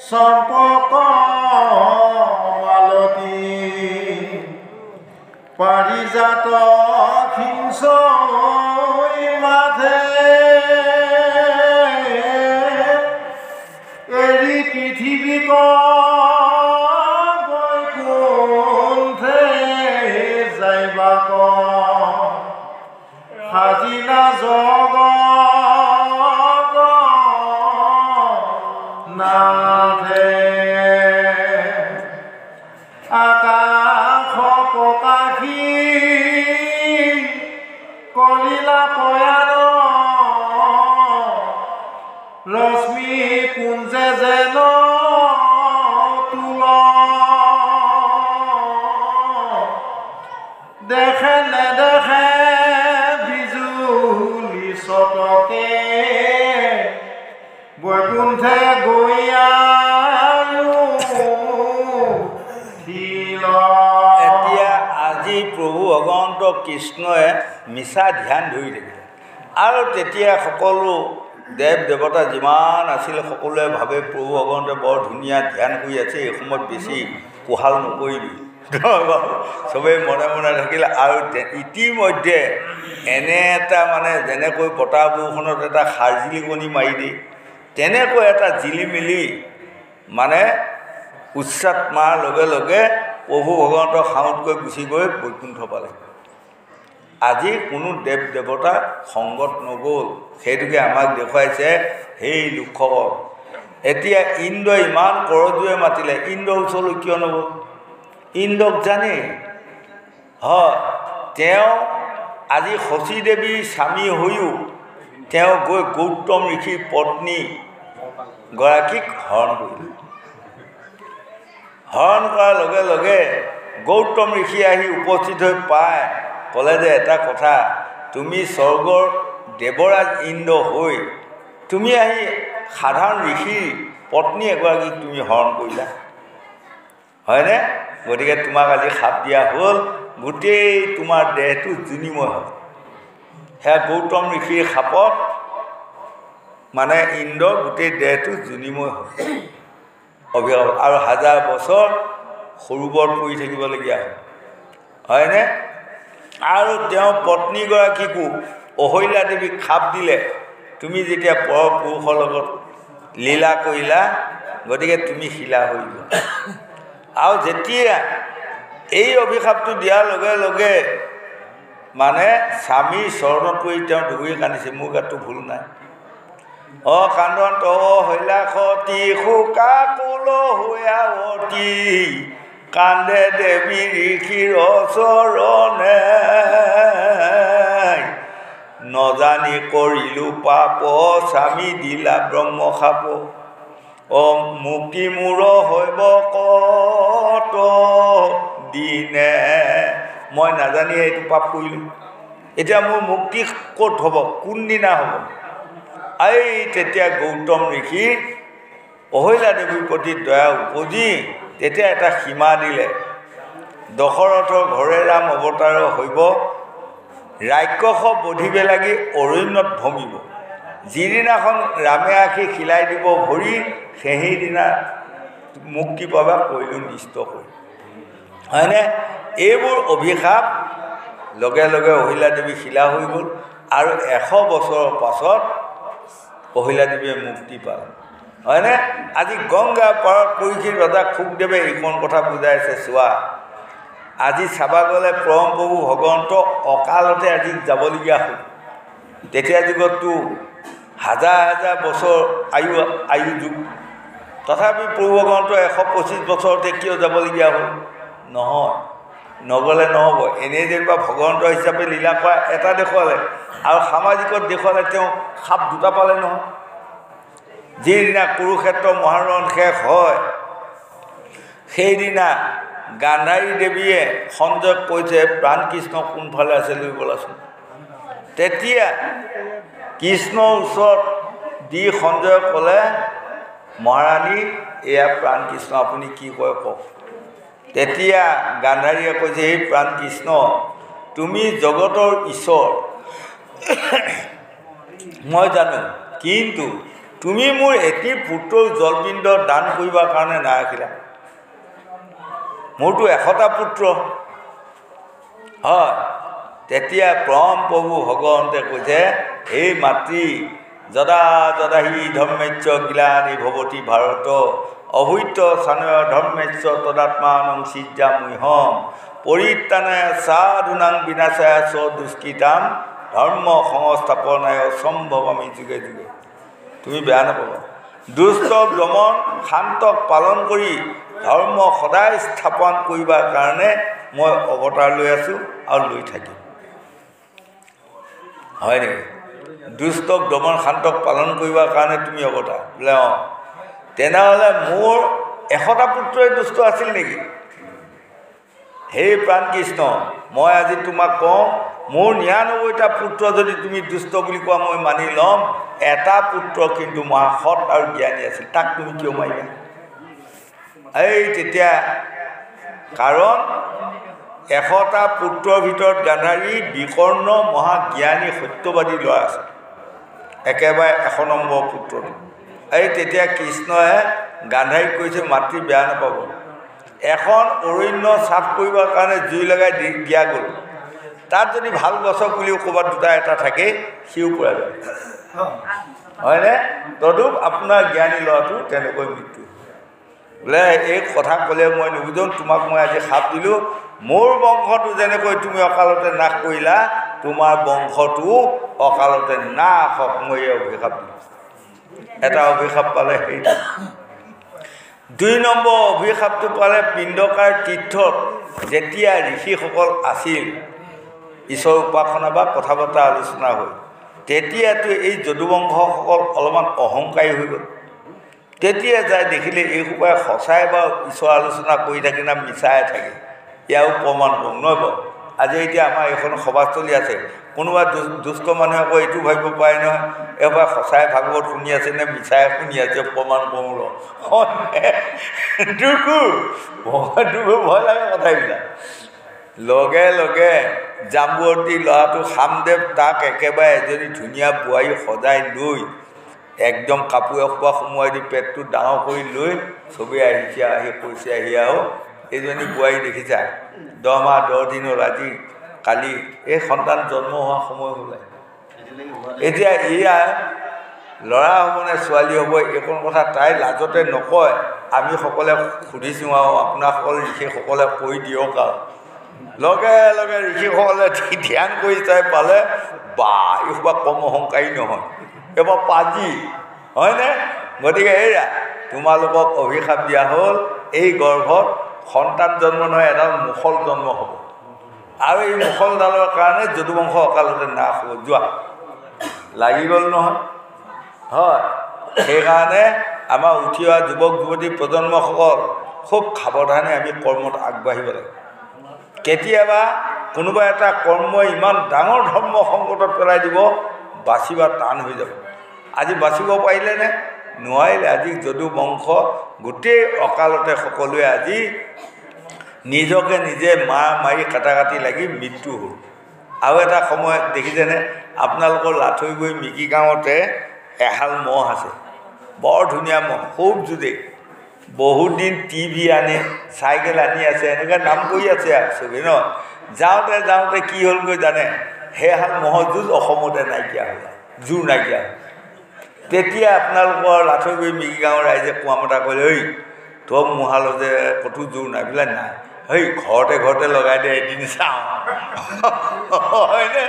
চম্পক মালতী পাৰিজাত সিঞ্চই মাধে এৰি পৃথিৱীক বৈকুণ্ঠে যাইবাক সাজিলা জগত নাথে আকাশ প্ৰকাশী কলিলা পয়ান ৰশ্মি পুঞ্জে যেন তুল দেখে নেদেখে বিজুলি চটকে বৈকুণ্ঠে গৈয়া এতিয়া আজি প্ৰভু ভগৱন্ত কৃষ্ণই মিছা ধ্যান ধৰি থাকিলে আৰু তেতিয়া সকলো দেৱ দেৱতা যিমান আছিল সকলোৱে ভাবে প্ৰভু ভগৱন্তে বৰ ধুনীয়া ধ্যান কৰি আছে এই সময়ত বেছি কোহাল নকৰিবি চবেই মনে মনে থাকিলে আৰু ইতিমধ্যে এনে এটা মানে যেনেকৈ বতাহ বৰষুণত এটা সাৰজিলিকনি মাৰি দিয়ে তেনেকৈ এটা জিলিমিলি মানে উচ্চাত মাৰ লগে লগে প্ৰভু ভগৱন্তৰ সাউতকৈ গুচি গৈ বৈকুণ্ঠ পালে আজি কোনো দেৱ দেৱতা সংগত নগ'ল সেইটোকে আমাক দেখুৱাইছে সেই লোকসকল এতিয়া ইন্দ্ৰই ইমান কৰজোৰে মাতিলে ইন্দ্ৰৰ ওচৰলৈ কিয় নগ'ল ইন্দ্ৰক জানে হয় তেওঁ আজি শচী দেৱীৰ স্বামী হৈও তেওঁ গৈ গৌতম ঋষিৰ পত্নী গৰাকীক হৰণ কৰিলে হৰণ কৰাৰ লগে লগে গৌতম ঋষি আহি উপস্থিত হৈ পায় ক'লে যে এটা কথা তুমি স্বৰ্গৰ দেৱৰাজ ইন্দ্ৰ হৈ তুমি আহি সাধাৰণ ঋষিৰ পত্নী এগৰাকীক তুমি হৰণ কৰিলা হয়নে গতিকে তোমাক আজি শাপ দিয়া হ'ল গোটেই তোমাৰ দেহটো জুনিময় হ'ল সেয়া গৌতম ঋষিৰ শাপত মানে ইন্দ্ৰ গোটেই দেহটো জুনিময় হ'ল অভিশাপ আৰু হাজাৰ বছৰ সৰুবৰ পৰি থাকিবলগীয়া হ'ল হয়নে আৰু তেওঁ পত্নীগৰাকীকো অহল্যা দেৱীক খাপ দিলে তুমি যেতিয়া পৰপুৰুষৰ লগত লীলা কৰিলা গতিকে তুমি শিলা হৈ যোৱা আৰু যেতিয়া এই অভিশাপটো দিয়াৰ লগে লগে মানে স্বামীৰ চৰণত পৰি তেওঁ ধুই কান্দিছে মোৰ গাতটো ভুল নাই কান্দন্ত হৈলাসতী শোকাকুল হৈয়াৱতী কান্দে দেৱী ঋষিৰ চৰণে নজানি কৰিলোঁ পাপ স্বামী দিলা ব্ৰহ্ম খাপ মুক্তি মূৰ হৈব কত দিনে মই নাজানি এইটো পাপ কৰিলোঁ এতিয়া মোৰ মুক্তি ক'ত হ'ব কোনদিনা হ'ব এই তেতিয়া গৌতম ঋষি অহল্যা দেৱীৰ প্ৰতি দয়া উপজি তেতিয়া এটা সীমা দিলে দশৰথৰ ঘৰে ৰাম অৱতাৰ হৈব ৰাক্ষস বধিবে লাগি অৰণ্যত ভ্ৰমিব যিদিনাখন ৰামে আহি শিলাই দিব ভৰি সেইদিনা মুক্তি পাবা কৰিলোঁ নিষ্ট কৰি হয়নে এইবোৰ অভিশাপ লগে লগে অহল্যা দেৱী শিলা হৈ গ'ল আৰু 100 বছৰৰ পাছত অহল্যা দেৱীয়ে মুক্তি পালে হয়নে আজি গংগা পাৰত পৰীক্ষিত ৰজা শুকদেৱে এইখন কথা বুজাইছে চোৱা আজি চাবা গ'লে পৰম প্ৰভু ভগৱন্ত অকালতে আজি যাবলগীয়া হ'ল তেতিয়া যুগততো হাজাৰ হাজাৰ বছৰ আয়ু যুগ তথাপি প্ৰভু ভগৱন্ত 125 বছৰতে কিয় যাবলগীয়া হ'ল নহয় নগ'লে নহ'ব এনেই যেনিবা ভগৱন্ত হিচাপে লীলা কৰা এটা দেখুৱালে আৰু সামাজিকত দেখুৱালে তেওঁ সাপ দুটা পালে নহয় যিদিনা কুৰুক্ষেত্ৰ মহাৰণ শেষ হয় সেইদিনা গান্ধাৰী দেৱীয়ে সঞ্জয়ক কৈছে প্ৰাণ কৃষ্ণ কোনফালে আছে লৈ বলাচোন তেতিয়া কৃষ্ণৰ ওচৰত দি সঞ্জয়ক ক'লে মহাৰাণী এয়া প্ৰাণ কৃষ্ণ আপুনি কি কয় কওক তেতিয়া গান্ধাৰীয়ে কৈছে হে প্ৰাণ কৃষ্ণ তুমি জগতৰ ঈশ্বৰ মই জানো কিন্তু তুমি মোৰ এটি পুত্ৰৰ জলপিণ্ড দান কৰিবৰ কাৰণে নাৰাখিলা। মোৰতো 100টা পুত্ৰ হয়। তেতিয়া পৰম প্ৰভু ভগৱন্তে কৈছে, এই মাতৃ যদা যদা হি ধৰ্মেচ্য গিলানি ভৱতি ভাৰত অভূত স্থানয় ধৰ্মেচ্য তদাত্মানং সিজ্জামুহম পৰিত্ৰাণায় সাধুনাং বিনাশায় চ দুষ্কৃতাম ধৰ্ম সংস্থাপনায় সম্ভৱামি যুগে যুগে। তুমি বেয়া নাপাবা। দুষ্টক দমন শান্তক পালন কৰি ধৰ্ম সদায় স্থাপন কৰিবৰ কাৰণে মই অৱতাৰ লৈ আছোঁ আৰু লৈ থাকিম। হয় নেকি? দুষ্টক দমন শান্তক পালন কৰিবৰ কাৰণে তুমি অৱতাৰ বোলে। অঁ, তেনেহ'লে মোৰ 100টা পুত্ৰই দুষ্ট আছিল নেকি? হে প্ৰাণ কৃষ্ণ, মই আজি তোমাক কওঁ, মোৰ 99টা পুত্ৰ যদি তুমি দুষ্ট বুলি কোৱা মই মানি ল'ম, এটা পুত্ৰ কিন্তু মহা সৎ আৰু জ্ঞানী আছিল, তাক তুমি কিয় মাৰিবা? এই তেতিয়া কাৰণ 100টা পুত্ৰৰ ভিতৰত গান্ধাৰী বিকৰ্ণ মহাজ্ঞানী সত্যবাদী ল'ৰা আছে, একেবাৰে 100 নম্বৰ পুত্ৰটো। এই তেতিয়া কৃষ্ণই গান্ধাৰীক কৈছে, মাতৃ বেয়া নাপাব, এখন অৰণ্য চাফ কৰিবৰ কাৰণে জুই লগাই দিয়া গ'ল, তাত যদি ভাল গছৰ পুলিও ক'ৰবাত দুটা এটা থাকে সিও পৰা যায়, হয়নে? তদুপ আপোনাৰ জ্ঞানী ল'ৰাটো তেনেকৈ মৃত্যু বোলে। এই কথা ক'লে মই নুবুজো, তোমাক মই আজি শাপ দিলোঁ, মোৰ বংশটো যেনেকৈ তুমি অকালতে নাশ কৰিলা, তোমাৰ বংশটো অকালতে নাশ হওক, মই এই অভিশাপ দিলোঁ। এটা অভিশাপ পালে সেইটো। 2 নম্বৰ অভিশাপটো পালে পিণ্ডকাৰ তীৰ্থত যেতিয়া ঋষিসকল আছিল, ঈশ্বৰ উপাসনা বা কথা বতৰা আলোচনা হ'ল, তেতিয়াতো এই যদুবংশসকল অলপমান অহংকাৰী হৈ গ'ল। তেতিয়া যাই দেখিলে এই সোপাই সঁচাই বা ঈশ্বৰ আলোচনা কৰি থাকে না মিছাই থাকে, ইয়াৰো প্ৰমাণ কৰোঁ নহয় বাৰু। আজি এতিয়া আমাৰ এইখন সভাস্থলী আছে, কোনোবা দুষ্ট মানুহে আকৌ এইটো ভাবিব পাৰে নহয়, এইবাৰ সঁচাই ভাগৱত শুনি আছে নে মিছাই শুনি আছে, প্ৰমাণ কৰোঁ ৰ। দুখো ভয় লাগে কথাবিলাক। লগে লগে জাম্বৱতী ল'ৰাটো খামদেৱ তাক একেবাৰে এজনী ধুনীয়া বোৱাৰী সজাই লৈ একদম কাপোৰ এসোপা সোমোৱাই দি পেটটো ডাঙৰ কৰি লৈ চবেই আহিছে, আহি কৈছে, আহি আৰু এইজনী বোৱাৰী দেখিছা, 10 মাহ 10 দিন হ'ল, আজি কালি এই সন্তান জন্ম হোৱা সময় হ'লে, এতিয়া এয়া ল'ৰা হ'ব নে ছোৱালী হ'ব এইকণ কথা তাই লাজতে নকয়। আমি সকলে সুধিছোঁ আৰু আপোনাসকল ঋষিসকলে কৈ দিয়ক আৰু। লগে লগে ঋষিসকলে ধ্যান কৰি চাই পালে, বা এইসোপা কম অহংকাৰী নহয়, এইবাৰ পাজি, হয়নে? গতিকে এয়া তোমালোকক অভিশাপ দিয়া হ'ল, এই গৰ্ভত সন্তান জন্ম নহয়, এডাল মুখল জন্ম হ'ব, আৰু এই মুখলডালৰ কাৰণে যদুবংশ অকালতে নাশ হ'ব। যোৱা লাগি গ'ল নহয়, হয়। সেইকাৰণে আমাৰ উঠি অহা যুৱক যুৱতী প্ৰজন্মসকল খুব সাৱধানে আমি কৰ্মত আগবাঢ়িব লাগে। কেতিয়াবা কোনোবা এটা কৰ্মই ইমান ডাঙৰ ধৰ্ম সংকটত পেলাই দিব, বাচিবা টান হৈ যাব। আজি বাচিব পাৰিলেনে? নোৱাৰিলে। আজি যদু বংশ গোটেই অকালতে সকলোৱে আজি নিজকে নিজে মাৰি কাটাকাটি লাগি মৃত্যু হ'ল। আৰু এটা সময়ত দেখিছেনে, আপোনালোকৰ লাথৈগুৰি মিকি গাঁৱতে এহাল মহ আছে, বৰ ধুনীয়া মহ, খুব যুদে, বহুত দিন টিভি আনে, চাইকেল আনি আছে, এনেকৈ নাম কৰি আছে আৰু চবেই ন। যাওঁতে যাওঁতে কি হ'লগৈ জানে, সেইহাল মহৰ যুঁজ অসমতে নাইকিয়া হ'ল, জোৰ নাইকিয়া হ'ল। তেতিয়া আপোনালোকৰ লাথৈগুৰি মিকি গাঁৱৰ ৰাইজে কোৱা মতা কৰিলে, ঐ তই মোহালো যে ক'তো জোৰ নাই বোলে, নাই, হেই ঘৰতে ঘৰতে লগাই দে, এদিন চাওঁ, হয়নে?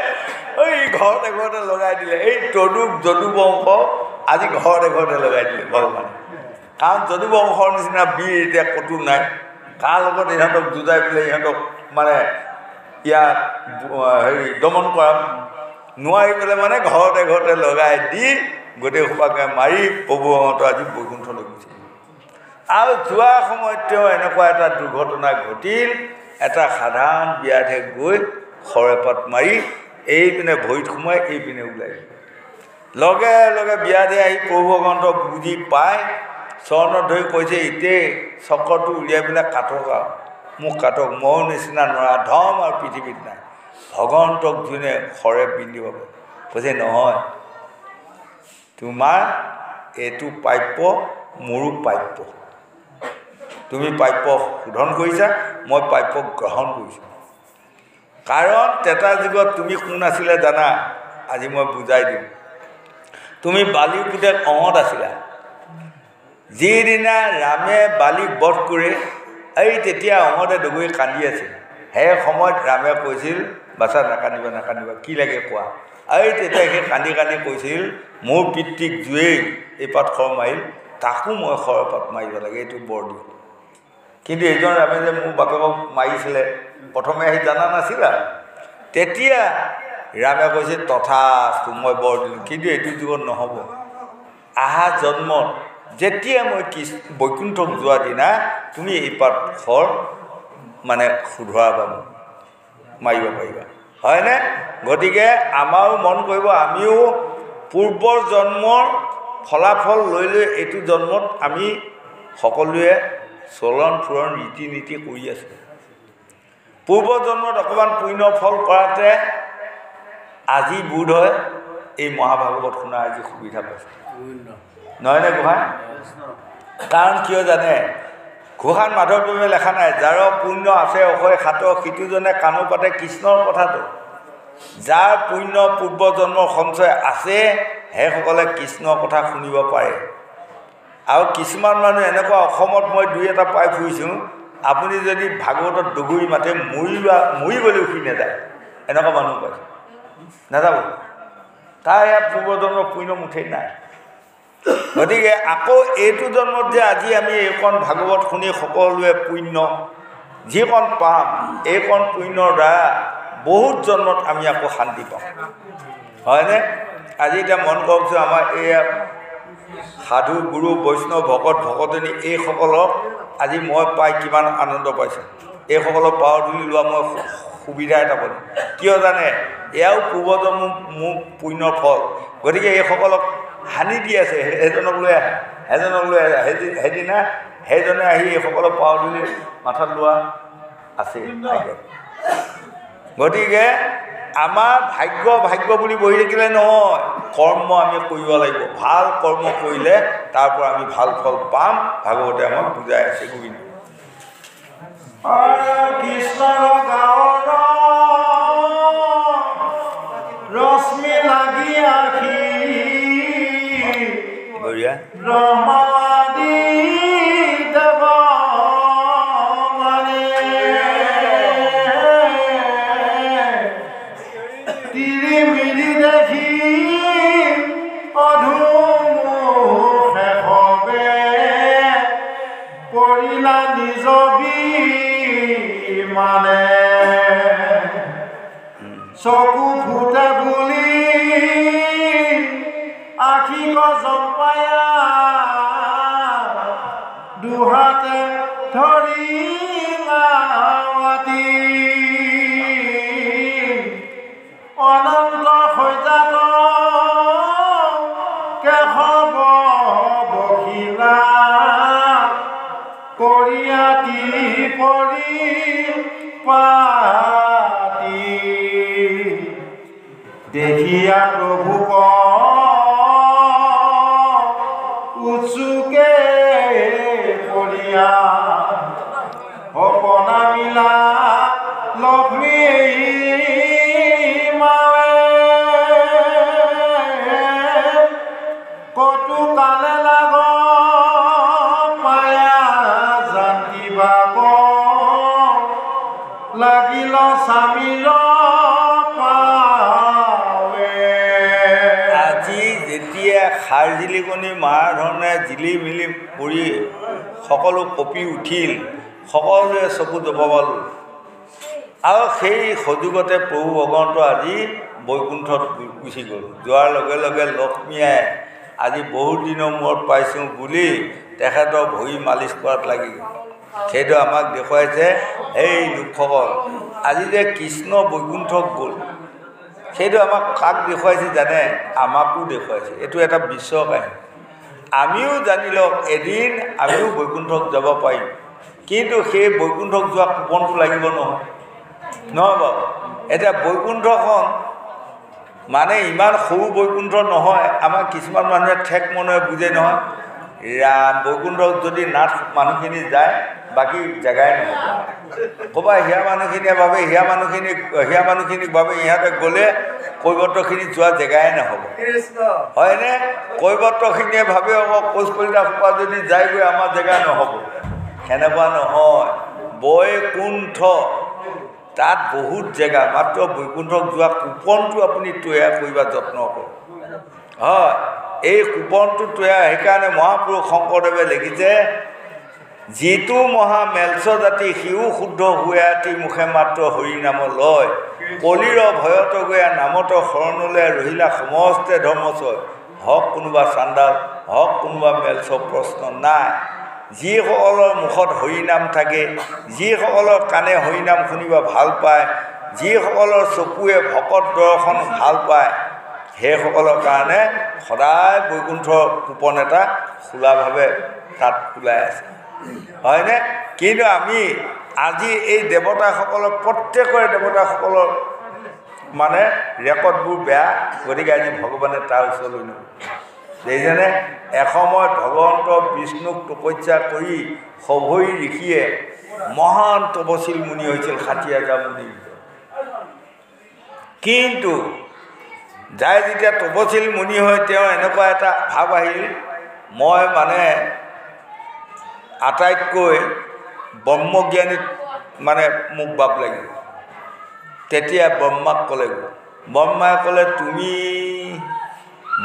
এই ঘৰতে ঘৰতে লগাই দিলে, এই যদু বংশ আজি ঘৰতে ঘৰতে লগাই দিলে ভগৱানে। কাৰণ যদু বংশৰ নিচিনা বীৰ এতিয়া ক'তো নাই, কাৰ লগত ইহঁতক যুঁজাই পেলাই ইহঁতক মানে ইয়াত দমন কৰা নোৱাৰি পেলাই, মানে ঘৰতে ঘৰতে লগাই দি গোটেই সোপাকে মাৰি প্ৰভুহঁত আজি বৈকুণ্ঠলৈ গৈছে। আৰু যোৱা সময়ত তেওঁ এনেকুৱা এটা দুৰ্ঘটনা ঘটিল, এটা সাধাৰণ বিয়াতহে গৈ শৰেপাত মাৰি এইপিনে ভৰিত সোমাই এইপিনে ওলাই গ'ল। লগে লগে বিয়াতে আহি প্ৰভু ভগৱন্ত বুজি পাই চৰণত ধৰি কৈছে, ইতেই চক্ৰটো উলিয়াই পেলাই কাটক আৰু, মোক কাটক, মোৰ নিচিনা নৰা ধম আৰু পৃথিৱীত নাই। ভগৱন্তক যোনে শৰে পিন্ধিব কৈছে, নহয়, তোমাৰ এইটো প্ৰাপ্য মোৰো প্ৰাপ্য তুমি প্ৰাপ্য শোধন কৰিছা মই প্ৰাপ্য গ্ৰহণ কৰিছোঁ কাৰণ তেতা যুগত তুমি কোন আছিলে জানা আজি মই বুজাই দিম তুমি বালিৰ পুতেক অঙত আছিলা যিদিনা ৰামে বালিক বধ কৰে এই তেতিয়া অঙতে ডগৈ কান্দি আছিল সেই সময়ত ৰামে কৈছিল বাছা নাকান্দিবা কি লাগে কোৱা এই তেতিয়া সেই কান্দি কান্দি কৈছিল মোৰ পিতৃক জুয়েই এই পাত খৰ মাৰিল তাকো মই খৰ পাত মাৰিব লাগে এইটো বৰ দিওঁ কিন্তু এইজন ৰামে যে মোৰ বাপেকক মাৰিছিলে প্ৰথমে আহি জানা নাছিলা তেতিয়া ৰামে কৈছে তথাস্তু মই বৰ দিলোঁ কিন্তু এইটো যুগত নহ'ব আহা জন্মত যেতিয়া মই বৈকুণ্ঠক যোৱা দিনা তুমি এই পাত খৰ মানে শুধৰা পাব মাৰিব পাৰিবা হয়নে গতিকে আমাৰো মন কৰিব আমিও পূৰ্বৰ জন্মৰ ফলাফল লৈ এইটো জন্মত আমি সকলোৱে চলন ফুৰণ ৰীতি নীতি কৰি আছোঁ পূৰ্ব জন্মত অকণমান পুণ্য ফল কৰাতে আজি বোধ হয় এই মহাভাগৱত শুনাৰ আজি সুবিধা পাইছে নহয়নে গোহাঁই কাৰণ কিয় জানে গোহাঁত মাধৱদেৱে লেখা নাই যাৰ পুণ্য আছে অক্ষয় খাত সিটোজনে কাণো পাতে কৃষ্ণৰ কথাটো যাৰ পুণ্য পূৰ্ব জন্মৰ সঞ্চয় আছে সেইসকলে কৃষ্ণৰ কথা শুনিব পাৰে আৰু কিছুমান মানুহ এনেকুৱা অসমত মই দুই এটা পাই ফুৰিছোঁ আপুনি যদি ভাগৱতত ডুগুৰি মাতে মৰিবলৈ উঠি নাযায় এনেকুৱা মানুহ পাইছে নাযাব তাৰ ইয়াত পূৰ্বজন্মৰ পুণ্য মুঠেই নাই গতিকে আকৌ এইটো জন্মত যে আজি আমি এইকণ ভাগৱত শুনি সকলোৱে পুণ্য যিকণ পাম এইকণ পুণ্যৰ দ্বাৰা বহুত জন্মত আমি আকৌ শান্তি পাওঁ হয়নে আজি এতিয়া মন কৰকচোন আমাৰ এয়া সাধু গুৰু বৈষ্ণৱ ভকত ভকতনী এইসকলক আজি মই পাই কিমান আনন্দ পাইছোঁ এইসকলক পাৱাৰ তুলি লোৱা মই সুবিধা এটা পালোঁ কিয় জানে এয়াও পূৰ্বজন্ম মোৰ পুণ্যৰ ফল গতিকে এইসকলক হানি দি আছে সেইজনক লৈ আহে সেইজনক লৈ আহে সেইদিনা সেইজনে আহি এইসকলক পাৱাৰ তুলি মাথাত লোৱা আছে গতিকে আমাৰ ভাগ্য বুলি বহি থাকিলে নহয় কৰ্ম আমি কৰিব লাগিব ভাল কৰ্ম কৰিলে তাৰ পৰা আমি ভাল ফল পাম ভাগৱতে আমাক বুজাই আছে গোবিন্দ কৃষ্ণৰ গাঁৱৰ ৰশ্মি লাগি আহি ব্ৰহ্মাদি দেৱ চকু ফুটে বুলি আশিক জম্পায়া দুহাতে ধৰি নাৱাতি অনন্ত সজাত কেশৱ বখিলা কৰিয়াতি পৰি পাতি দেখিয়া প্ৰভুক উৎসুকে কৰিয়া অপনা মিলা লক্ষ্মী মাৱে কটু কালে লাগ পায়া জানিবা লাগিল স্বামীৰ খাৰ জিলিকনি মাৰ ধৰণে জিলি মিলি পৰি সকলো কঁপি উঠিল সকলোৱে চকু জপাবালো আৰু সেই সুযোগতে প্ৰভু ভগৱন্ত আজি বৈকুণ্ঠত গুচি গ'ল যোৱাৰ লগে লগে লক্ষ্মীয়ে আজি বহুত দিনৰ মূৰত পাইছোঁ বুলি তেখেতৰ ভৰি মালিচ কৰাত লাগি গ'ল সেইটো আমাক দেখুৱাইছে সেই লোকসকল আজি যে কৃষ্ণ বৈকুণ্ঠত গ'ল সেইটো আমাক কাক দেখুৱাইছে জানে আমাকো দেখুৱাইছে এইটো এটা বিশ্ব কাহিনী আমিও জানি লওক এদিন আমিও বৈকুণ্ঠক যাব পাৰিম কিন্তু সেই বৈকুণ্ঠক যোৱা কুপনটো লাগিব নহয় বাৰু এতিয়া বৈকুণ্ঠখন মানে ইমান সৰু বৈকুণ্ঠ নহয়। আমাৰ কিছুমান মানুহে ঠেক মনে বুজে নহয়, বৈকুণ্ঠক যদি নাথ মানুহখিনি যায় বাকী জেগাই নহয়। ক'বা হিয়া মানুহখিনিয়ে ভাবে হিয়া মানুহখিনিক ভাবে ইহঁতে গ'লে কৈৱৰ্তখিনি যোৱা জেগাই নহ'ব, হয়নে? কৈৱৰ্তখিনিয়ে ভাবে আকৌ কোচ কলিতা সোপা যদি যায়গৈ আমাৰ জেগা নহ'ব। সেনেকুৱা নহয়। বৈকুণ্ঠ তাত বহুত জেগা, মাত্ৰ বৈকুণ্ঠক যোৱা কুপনটো আপুনি তৈয়াৰ কৰিব যত্ন কৰক। হয়, এই কুপনটো তৈয়াৰ সেইকাৰণে মহাপুৰুষ শংকৰদেৱে লিখিছে, যিটো মহা মেলছ জাতি সিও শুদ্ধ হুৱাতি মুখে মাত্ৰ হৰি নাম লয়, কলিৰ ভয়ত গয়া নামত শৰণলৈ ৰহিলা সমস্তে ধৰ্মচয়, হওক কোনোবা চাণ্ডাল হওক কোনোবা মেলছ প্ৰশ্ন নাই। যিসকলৰ মুখত হৰিনাম থাকে, যিসকলৰ কাণে হৰিনাম শুনিব ভাল পায়, যিসকলৰ চকুৱে ভকত দৰ্শন ভাল পায়, সেইসকলৰ কাৰণে সদায় বৈকুণ্ঠৰ কুপন এটা খোলাভাৱে তাত খোলাই আছে, হয়নে? কিন্তু আমি আজি এই দেৱতাসকলৰ প্ৰত্যেকৰে দেৱতাসকলৰ মানে ৰেকৰ্ডবোৰ বেয়া, গতিকে আজি ভগৱানে তাৰ ওচৰলৈ নগ'ল। সেইজনে এসময়ত ভগৱন্ত বিষ্ণুক তপস্যা কৰি সভৈ ঋষিয়ে মহান তপশীল মুনি হৈছিল, ৬০,০০০ মুনিৰ ভিতৰত। কিন্তু যাই যেতিয়া তপশীল মুনি হৈ তেওঁ এনেকুৱা এটা ভাৱ আহিল, মই মানে আটাইতকৈ ব্ৰহ্মজ্ঞানীত মানে মোক বাপ লাগিব। তেতিয়া ব্ৰহ্মাক ক'লেগৈ, ব্ৰহ্মাই ক'লে তুমি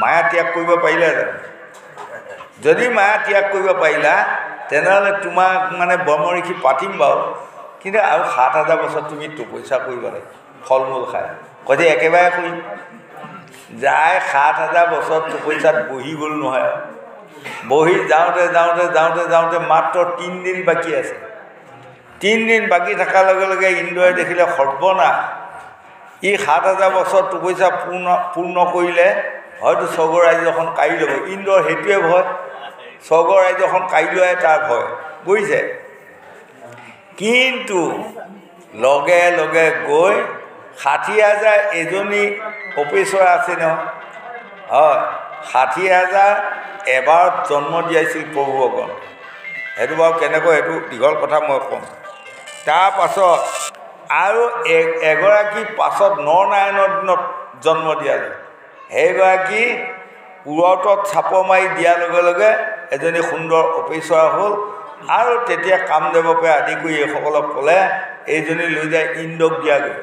মায়া ত্যাগ কৰিব পাৰিলা জানো? যদি মায়া ত্যাগ কৰিব পাৰিলা তেনেহ'লে তোমাক মানে ব্ৰহ্ম ঋষি পাতিম বাৰু, কিন্তু আৰু ৭,০০০ বছৰ তুমি তপস্যা কৰিব লাগে ফল মূল খাই। কৈছে একেবাৰে কৰিম। যাই ৭,০০০ বছৰ তপস্যাত বহি গ'ল নহয়। বহি যাওঁতে মাত্ৰ ৩ দিন বাকী আছে। ৩ দিন বাকী থকাৰ লগে লগে ইন্দ্ৰই দেখিলে সৰ্বনাশ, ই ৭,০০০ বছৰ তপস্যা পূৰ্ণ কৰিলে হয়তো স্বৰ্গ ৰাজ্যখন কাঢ়ি ল'ব। ইন্দ্ৰৰ সেইটোৱে ভয়, স্বৰ্গ ৰাজ্যখন কাঢ়ি লোৱাই তাৰ ভয়, বুজিছে? কিন্তু লগে লগে গৈ ৬০,০০০ এজনী অপেশ্বৰা আছে নহয়, হয়, ৬০,০০০ এবাৰত জন্ম দিয়াইছিল প্ৰভু ভগৱান। সেইটো বাৰু কেনেকৈ, সেইটো দীঘল কথা মই ক'ম। তাৰপাছত আৰু এগৰাকী পাছত নৰনাৰায়ণৰ দিনত জন্ম দিয়ালে, সেইগৰাকী উৰতত চাপৰ মাৰি দিয়াৰ লগে লগে এজনী সুন্দৰ অপেশ্বৰা হ'ল। আৰু তেতিয়া কামদেৱকে আদি কৰি এইসকলক ক'লে এইজনী লৈ যায় ইন্দ্ৰক দিয়াগৈ।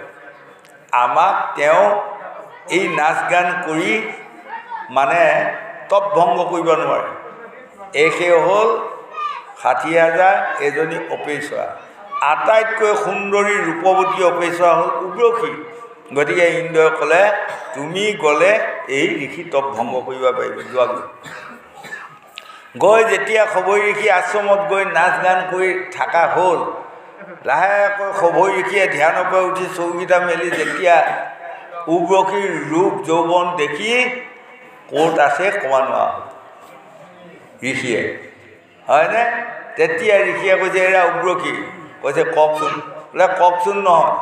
আমাক তেওঁ এই নাচ গান কৰি মানে তপ ভংগ কৰিব নোৱাৰে। এই হ'ল ৬০,০০০ এজনী অপেশ্বৰা। আটাইতকৈ সুন্দৰী ৰূপৱতী অপেশ্বৰা হ'ল উৰ্বশী। গতিকে ইন্দ্ৰই ক'লে তুমি গ'লে এই ঋষি তপ ভংগ কৰিব পাৰিব, যোৱাগৈ। গৈ যেতিয়া সভৈ ঋষি আশ্ৰমত গৈ নাচ গান কৰি থকা হ'ল, লাহেকৈ সভৈ ঋষিয়ে ধ্যানৰ পৰা উঠি চৌকিটা মেলি যেতিয়া উৰ্বশীৰ ৰূপ যৌৱন দেখি ক'ত আছে ক'ব নোৱাৰা হ'ল ঋষিয়ে, হয়নে? তেতিয়া ঋষিয়ে কৈছে এৰা উৰ্বশী, কৈছে কওকচোন। বোলে কওকচোন নহয়,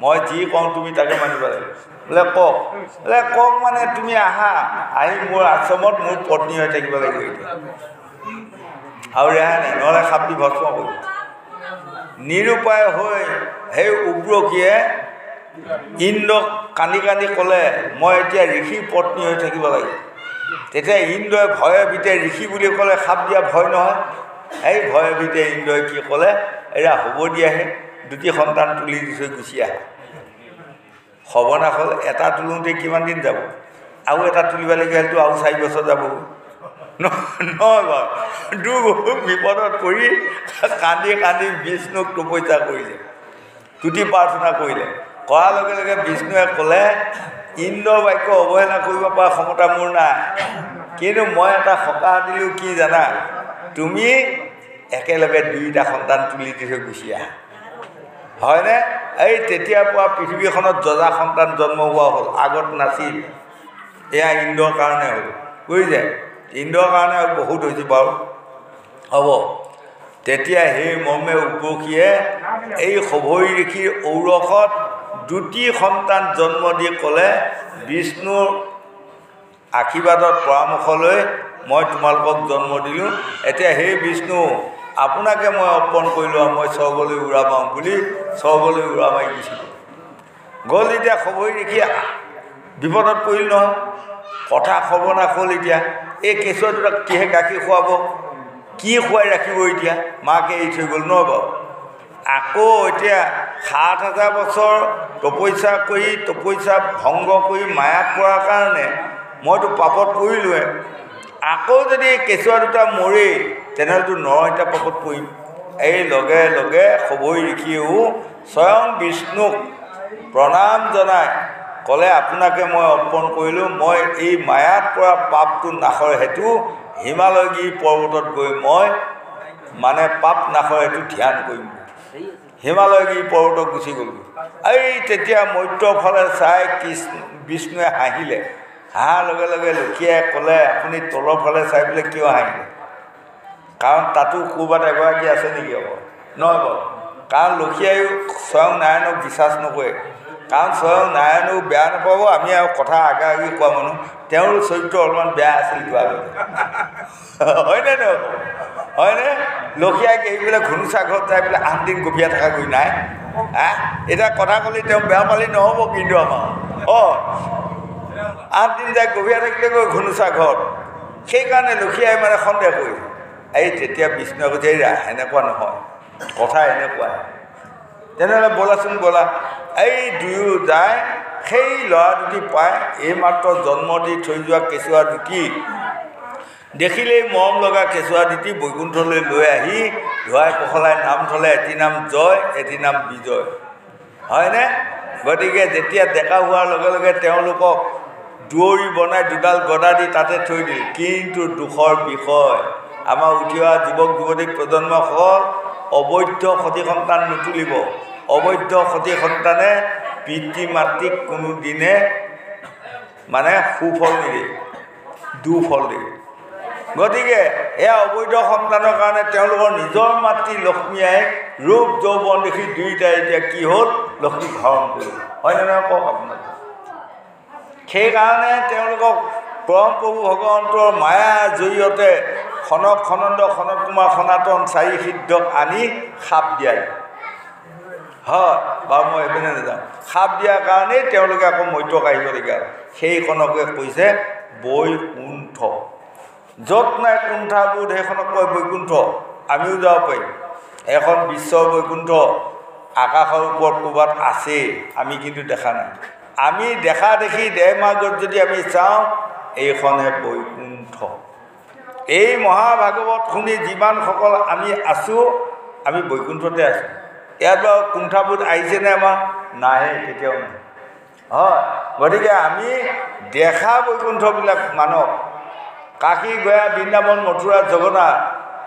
মই যি কওঁ তুমি তাকে মানিব লাগিব। বোলে কওক। বোলে কওক মানে তুমি আহা, আহি মোৰ আশ্ৰমত মোৰ পত্নী হৈ থাকিব লাগিব এতিয়া, আৰু ৰেহাই নাই, নহ'লে সাপটি ভস্ম কৰিব। নিৰুপায় হৈ সেই উৰ্বশীয়ে ইন্দ্ৰক কান্দি কান্দি ক'লে মই এতিয়া ঋষিৰ পত্নী হৈ থাকিব লাগে। তেতিয়া ইন্দ্ৰই ভয়ে ভীতে, ঋষি বুলি ক'লে সাপ দিয়া ভয় নহয়, এই ভয়ে ভীতে ইন্দ্ৰই কি ক'লে, এৰা হ'ব দিয়াহে, 2টি সন্তান তুলি দি থৈ গুচি আহে। সৰ্বনাশ হ'ল, এটা তোলোঁতে কিমান দিন যাব, আৰু এটা তুলিব লাগে সেইটো আৰু 4 বছৰ যাব নহয় বাৰু। বহুত বিপদত পৰি কান্দি কান্দি বিষ্ণুক তপস্যা কৰিলে, তুতি প্ৰাৰ্থনা কৰিলে। কৰাৰ লগে লগে বিষ্ণুৱে ক'লে ইন্দ্ৰৰ বাক্য অৱহেলা কৰিব পৰা ক্ষমতা মোৰ নাই, কিন্তু মই এটা সকাহ দিলোঁ কি জানা, তুমি একেলগে 2টা সন্তান তুলি দি থৈ গুচি আহা, হয়নে? এই তেতিয়াৰ পৰা পৃথিৱীখনত যজা সন্তান জন্ম হোৱা হ'ল, আগত নাছিল। এয়া ইন্দ্ৰৰ কাৰণে হ'ল, বুজিছে? ইন্দ্ৰৰ কাৰণে বহুত হৈছে বাৰু, হ'ব। তেতিয়া সেই মৰ্মে উৰ্বশীয়ে এই সভৈ ঋষিৰ ঔৰসত দুটি সন্তান জন্ম দি ক'লে বিষ্ণুৰ আশীৰ্বাদত পৰামৰ্শ লৈ মই তোমালোকক জন্ম দিলোঁ এতিয়া সেই বিষ্ণু আপোনাকে মই অৰ্পণ কৰিলোঁ আৰু মই স্বৰ্গলৈ উৰা মাৰোঁ বুলি স্বৰ্গলৈ উৰা মাৰি গুচি গ'ল এতিয়া খবৰ দেখি বিপদত পৰিল নহয় কথা সৰ্বনাশ হ'ল এতিয়া এই কেঁচুৱা দুটাক কিহে গাখীৰ খুৱাব কি খুৱাই ৰাখিব এতিয়া মাকে এৰি থৈ গ'ল নহয় বাৰু আকৌ এতিয়া ৭,০০০ বছৰ তপস্যা ভংগ কৰি মায়াত পৰাৰ কাৰণে মইতো পাপত পৰিলোৱে আকৌ যদি কেঁচুৱা দুটা মৰেই তেনেহ'লেতো নৰহিতা পাপত পৰিম এই লগে লগে খবৰি ঋষিয়েও স্বয়ং বিষ্ণুক প্ৰণাম জনাই ক'লে আপোনাকে মই অৰ্পণ কৰিলোঁ মই এই মায়াত পৰা পাপটো নাশৰ হেতু হিমালয়গিৰি পৰ্বতত গৈ মই মানে পাপ নাশৰ হেতু ধ্যান কৰিম হিমালয়গিৰি পৰ্বতত গুচি গ'লোঁ এই তেতিয়া মৰ্ত্যৰ ফালে চাই বিষ্ণুৱে হাঁহিলে হাঁহাৰ লগে লগে লক্ষীয়ে ক'লে আপুনি তলৰ ফালে চাই পেলাই কিয় হাঁহিলে কাৰণ তাতো ক'ৰবাত এগৰাকী আছে নেকি হ'ব নহয় বাৰু কাৰণ লক্ষীয়েও স্বয়ং নাৰায়ণক বিশ্বাস নকৰে কাৰণ স্বয়ং নাৰায়ণেও বেয়া নাপাব আমি আৰু কথা আগি কোৱা মানুহ তেওঁৰ চৰিত্ৰ অলপমান বেয়া আছিল কিবা হয়নে নহয় হয়নে লক্ষীয়াক এৰি পেলাই ঘুনুচা ঘৰত যাই পেলাই 8 দিন গপিয়াই থকা গৈ নাই এতিয়া কথা ক'লে তেওঁ বেয়া পালি নহ'ব কিন্তু আমাৰ 8 দিন যাই গভীৰ থাকিলে গৈ ঘুনুচা ঘৰত সেইকাৰণে লক্ষীয়াই মানে সন্দেহ কৰিছে এই তেতিয়া বিষ্ণুৱে কৈছে এইৰা এনেকুৱা নহয় কথা এনেকুৱাই তেনেহ'লে ব'লাচোন ব'লা এই দুয়ো যায় সেই ল'ৰা দুটি পায় এইমাত্ৰ জন্ম দি থৈ যোৱা কেঁচুৱা দুটি দেখিলেই মৰম লগা কেঁচুৱা দুটি বৈকুণ্ঠলৈ লৈ আহি ধুৱাই পখলাই নাম থ'লে এটি নাম জয় এটি নাম বিজয় হয়নে গতিকে যেতিয়া ডেকা হোৱাৰ লগে লগে তেওঁলোকক দুৱৰি বনাই দুডাল গদা দি তাতে থৈ দিল কিন্তু দুখৰ বিষয় আমাৰ উঠি অহা যুৱক যুৱতী প্ৰজন্মসকল অবৈধ সতী সন্তান নুতুলিব অবৈধ সতী সন্তানে পিতৃ মাতৃক কোনোদিনে মানে সুফল নিদিয়ে দুফল দিয়ে গতিকে এয়া অবৈধ সন্তানৰ কাৰণে তেওঁলোকৰ নিজৰ মাতৃ লক্ষ্মীয়ে ৰূপ যৌৱন দেখি দুয়োটাই এতিয়া কি হ'ল লক্ষ্মীক হৰণ কৰিলে হয়নে নহয় কওক আপোনাক সেইকাৰণে তেওঁলোকক পৰম প্ৰভু ভগৱন্তৰ মায়াৰ জৰিয়তে খনক খনন্দ খনত কুমাৰ সনাতন 4 সিদ্ধক আনি সাপ দিয়াই হয় বাৰু মই এইপিনে নাযাওঁ সাপ দিয়াৰ কাৰণেই তেওঁলোকে আকৌ মৰ্ত্যক আহিবলগীয়া সেইখনকে কৈছে বৈকুণ্ঠ য'ত নাই কুণ্ঠাবোধ সেইখনক কয় বৈকুণ্ঠ আমিও যাব পাৰিম এখন বিশ্বৰ বৈকুণ্ঠ আকাশৰ ওপৰত ক'ৰবাত আছেই আমি কিন্তু দেখা নাই আমি দেখা দেখি দেহমাৰ্গত যদি আমি চাওঁ এইখনহে বৈকুণ্ঠ এই মহাভাগৱত শুনি যিমানসকল আমি আছোঁ আমি বৈকুণ্ঠতে আছোঁ ইয়াত বাৰু কুণ্ঠাবোধ আহিছেনে আমাৰ নাহে কেতিয়াও নাই হয় গতিকে আমি দেখা বৈকুণ্ঠবিলাক মানক কাশী গয়া বৃন্দাবন মথুৰা জগন্নাথ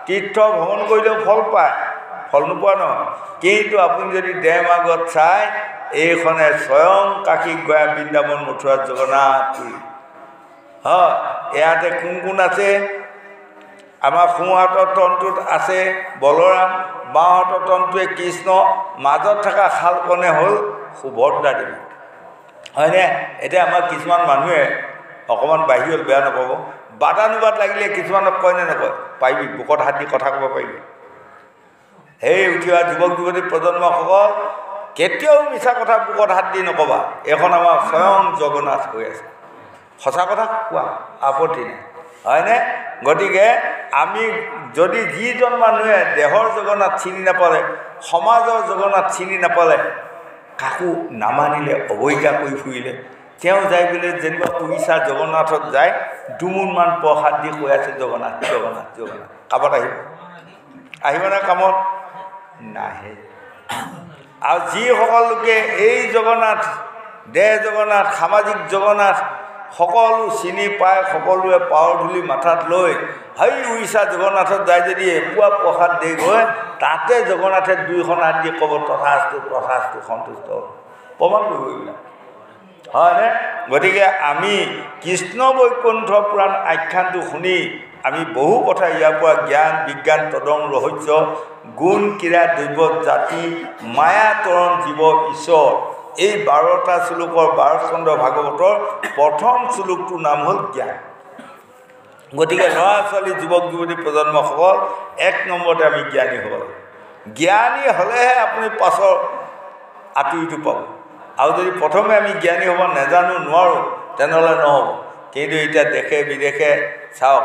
তীৰ্থ ভ্ৰমণ কৰিলেও ফল পায় ফল নোপোৱা নহয় কিন্তু আপুনি যদি দেহমাৰ্গত চাই এইখনে স্বয়ং কাশী গয়া বৃন্দাবন মথুৰা জগন্নাথ পুৰী হয় ইয়াতে কোন কোন আছে আমাৰ সোঁহাতৰ তন্তুত আছে বলৰাম বাওঁহাতৰ তন্তুৱে কৃষ্ণ মাজত থকা শালকণে হ'ল সুভদ্ৰা দেৱী হয়নে এতিয়া আমাৰ কিছুমান মানুহে অকণমান বাহিৰত বেয়া নাপাব বাদানুবাদ লাগিলে কিছুমানক কয়নে নকয় পাৰিবি বুকত হাত দি কথা ক'ব পাৰিবি সেই উঠি অহা যুৱক যুৱতী প্ৰজন্মসকল কেতিয়াও মিছা কথা বুকত হাত দি নক'বা এইখন আমাৰ স্বয়ং জগন্নাথ হৈ আছে সঁচা কথা কোৱা আপত্তি নাই হয়নে গতিকে আমি যদি যিজন মানুহে দেহৰ জগন্নাথ চিনি নাপালে সমাজৰ জগন্নাথ চিনি নাপালে কাকো নামানিলে অৱজ্ঞা কৰি ফুৰিলে তেওঁ যাই পেলাই যেনিবা উৰিষ্যা জগন্নাথত যায় দুমোনমান প্ৰসাদ দি কৈ আছে জগন্নাথ জগন্নাথ জগন্নাথ কামত আহিবনে কামত নাহে আৰু যিসকল লোকে এই জগন্নাথ দেহ জগন্নাথ সামাজিক জগন্নাথ সকলো চিনি পায় সকলোৱে পাৱাৰ ধূলি মাথাত লৈ সেই উৰিষ্যা জগন্নাথত যায় যদি এপুৱা প্ৰসাদ দি গৈ তাতে জগন্নাথে 2খন হাত দি ক'ব তথাস্তু তথাস্তু সন্তুষ্ট প্ৰমাণ কৰিব এইবিলাক হয়নে গতিকে আমি কৃষ্ণ বৈকুণ্ঠ পুৰাণ আখ্যানটো শুনি আমি বহু কথা ইয়াৰ পৰা জ্ঞান বিজ্ঞান তদং ৰহস্য গুণ ক্ৰীড়া দৈৱ জাতি মায়া তৰণ জীৱ ঈশ্বৰ এই 12টা শ্লোকৰ 12 স্কন্ধ ভাগৱতৰ প্ৰথম শ্লোকটোৰ নাম হ'ল জ্ঞান। গতিকে ল'ৰা ছোৱালী যুৱক যুৱতী প্ৰজন্মসকল 1 নম্বৰতে আমি জ্ঞানী হ'ব লাগে। জ্ঞানী হ'লেহে আপুনি পাছৰ আঁতৰিটো পাব। আৰু যদি প্ৰথমে আমি জ্ঞানী হ'ব নাজানো নোৱাৰোঁ তেনেহ'লে নহ'ব। কিন্তু এতিয়া দেশে বিদেশে চাওক,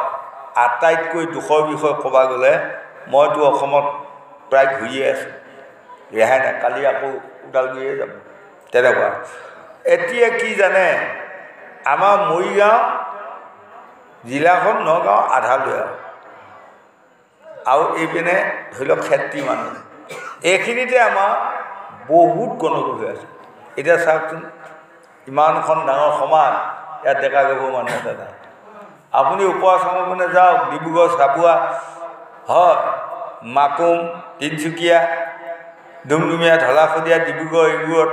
আটাইতকৈ দুখৰ বিষয় ক'ব গ'লে মইতো অসমত প্ৰায় ঘূৰিয়ে আছোঁ, ৰেহাই নাই। কালি আকৌ ওদালগুৰিয়ে যাব তেনেকুৱা। এতিয়া কি জানে, আমাৰ মৰিগাঁও জিলাখন নগাঁও আধা লৈ আৰু এইপিনে ধৰি লওক খেতি মানুহ, এইখিনিতে আমাৰ বহুত গণ্ডগোল হৈ আছে। এতিয়া চাওকচোন, ইমানখন ডাঙৰ সমাজ, ইয়াত ডেকা গাভৰু মানুহ এটা নাই। আপুনি ওপৰ আচামৰ পিনে যাওক, ডিব্ৰুগড় চাবুৱা হয়, মাকুম, তিনিচুকীয়া, ডুমডুমীয়া, ঢলাশদিয়া, ডিব্ৰুগড়, এইবোৰত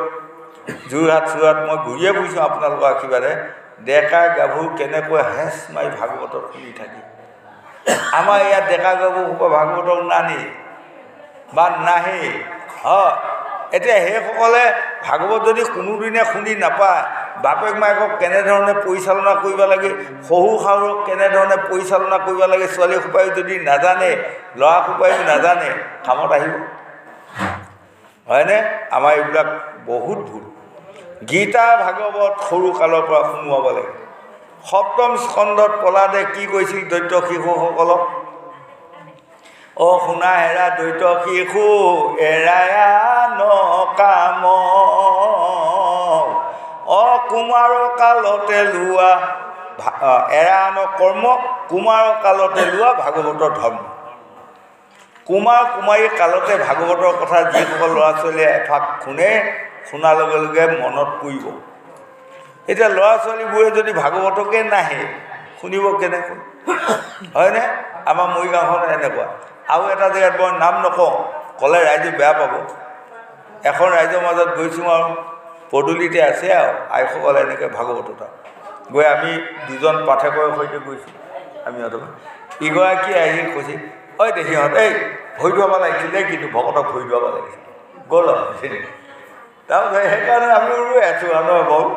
যোৰহাট চোৰহাট মই ঘূৰিয়ে ফুৰিছোঁ আপোনালোকৰ আশীৰ্বাদে। ডেকা গাভৰু কেনেকৈ হেঁচ মাৰি ভাগৱতত শুনি থাকি, আমাৰ ইয়াত ডেকা গাভৰুসোপা ভাগৱতক নানেই বা নাহেই হয়। এতিয়া সেইসকলে ভাগৱত যদি কোনোদিনে শুনি নাপায়, বাপেক মায়েকক কেনেধৰণে পৰিচালনা কৰিব লাগে, শহু শাহুৰক কেনেধৰণে পৰিচালনা কৰিব লাগে, ছোৱালীসোপায়ো যদি নাজানে, ল'ৰাসোপায়ো নাজানে, কামত আহিব হয়নে? আমাৰ এইবিলাক বহুত ভুল। গীতা ভাগৱত সৰু কালৰ পৰা শুনোৱাব লাগে। 7ম স্কন্ধত প্ৰহ্লাদে কি কৈছিল দৈত্য শিশুসকলক? শুনা হেৰা দৈত্য শিশু এৰায়া নকাম, কুমাৰ কালতে লোৱা এৰা কৰ্ম, কুমাৰ কালতে লোৱা ভাগৱতৰ ধৰ্ম। কুমাৰ কুমাৰী কালতে ভাগৱতৰ কথা যিসকল ল'ৰা ছোৱালীয়ে এফাক শুনাৰ লগে লগে মনত পৰিব। এতিয়া ল'ৰা ছোৱালীবোৰে যদি ভাগৱতকে নাহে শুনিব কেনেকৈ হয়নে? আমাৰ মৰিগাঁওখন এনেকুৱা। আৰু এটা জেগাত মই নাম নকওঁ, ক'লে ৰাইজে বেয়া পাব। এখন ৰাইজৰ মাজত গৈছোঁ আৰু পদূলিতে আছে আৰু আইসকল এনেকৈ ভাগৱতত গৈ আমি 2জন পাঠকৰ সৈতে গৈছোঁ। আমি ইগৰাকী আহি কৈছে, ঐ সিহঁত এই ভৰি ধুৱাব লাগিছিলে, কিন্তু ভকতক ভৰি ধুৱাব লাগিছিল গ'ল। তাৰপিছত সেইকাৰণে আমি ৰৈ আছোঁ আৰু বাৰু।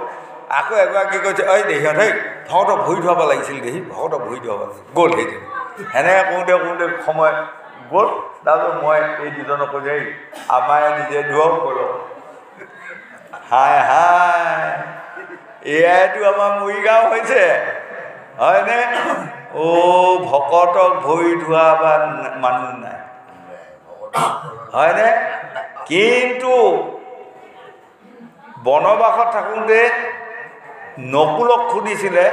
আকৌ এগৰাকী কৈছে, ঐ সিহঁত এই ভকতক ভৰি ধুৱাব লাগিছিল, ভকতক ভৰি ধুৱাব লাগিছিল গ'ল। সেনেকৈ কওঁতে সময় গ'ল। তাৰপিছত মই এই 2জনক কৈছে, এই আমাৰ নিজে ধুৱাওক গ'ল। হাই হাই, এয়াইতো আমাৰ মৰিগাঁও হৈছে হয়নে? ভকতক ভৰি ধোৱা বা মানুহ নাই হয়নে? কিন্তু বনবাসত থাকোঁতে নকুলক সুধিছিলে,